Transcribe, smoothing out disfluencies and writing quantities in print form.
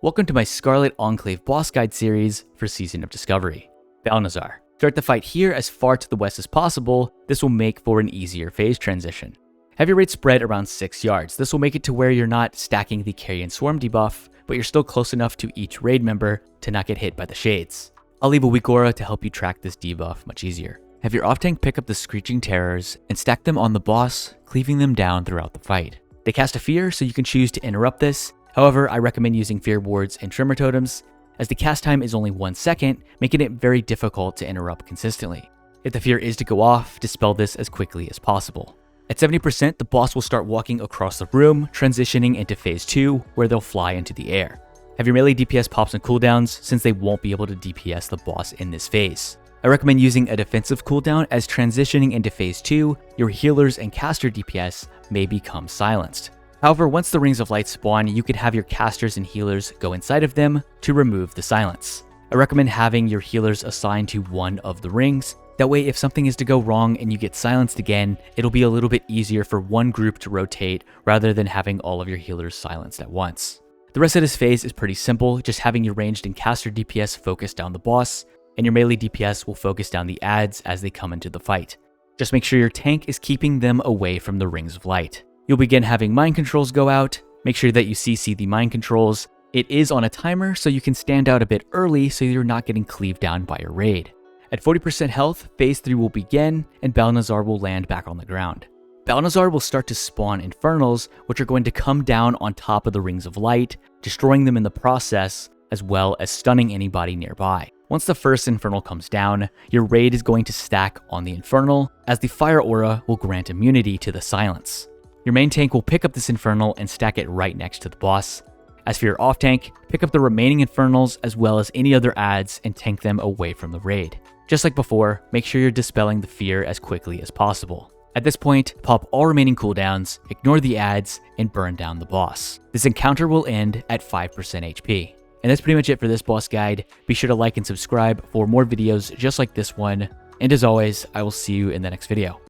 Welcome to my Scarlet Enclave boss guide series for Season of Discovery. Balnazzar. Start the fight here as far to the west as possible. This will make for an easier phase transition. Have your raid spread around 6 yards. This will make it to where you're not stacking the Carrion Swarm debuff, but you're still close enough to each raid member to not get hit by the shades. I'll leave a weak aura to help you track this debuff much easier. Have your off tank pick up the Screeching Terrors and stack them on the boss, cleaving them down throughout the fight. They cast a fear, so you can choose to interrupt this. However, I recommend using Fear Wards and Tremor Totems, as the cast time is only 1 second, making it very difficult to interrupt consistently. If the fear is to go off, dispel this as quickly as possible. At 70%, the boss will start walking across the room, transitioning into phase 2, where they'll fly into the air. Have your melee DPS pops and cooldowns, since they won't be able to DPS the boss in this phase. I recommend using a defensive cooldown, as transitioning into phase 2, your healers and caster DPS may become silenced. However, once the Rings of Light spawn, you could have your casters and healers go inside of them to remove the silence. I recommend having your healers assigned to one of the rings. That way, if something is to go wrong and you get silenced again, it'll be a little bit easier for one group to rotate rather than having all of your healers silenced at once. The rest of this phase is pretty simple, just having your ranged and caster DPS focus down the boss, and your melee DPS will focus down the adds as they come into the fight. Just make sure your tank is keeping them away from the Rings of Light. You'll begin having mind controls go out. Make sure that you CC the mind controls. It is on a timer, so you can stand out a bit early so you're not getting cleaved down by your raid. At 40% health, phase 3 will begin, and Balnazzar will land back on the ground. Balnazzar will start to spawn Infernals, which are going to come down on top of the Rings of Light, destroying them in the process, as well as stunning anybody nearby. Once the first Infernal comes down, your raid is going to stack on the Infernal, as the Fire Aura will grant immunity to the silence. Your main tank will pick up this Infernal and stack it right next to the boss. As for your off tank, pick up the remaining Infernals as well as any other adds and tank them away from the raid. Just like before, make sure you're dispelling the fear as quickly as possible. At this point, pop all remaining cooldowns, ignore the adds, and burn down the boss. This encounter will end at 5% HP. And that's pretty much it for this boss guide. Be sure to like and subscribe for more videos just like this one. And as always, I will see you in the next video.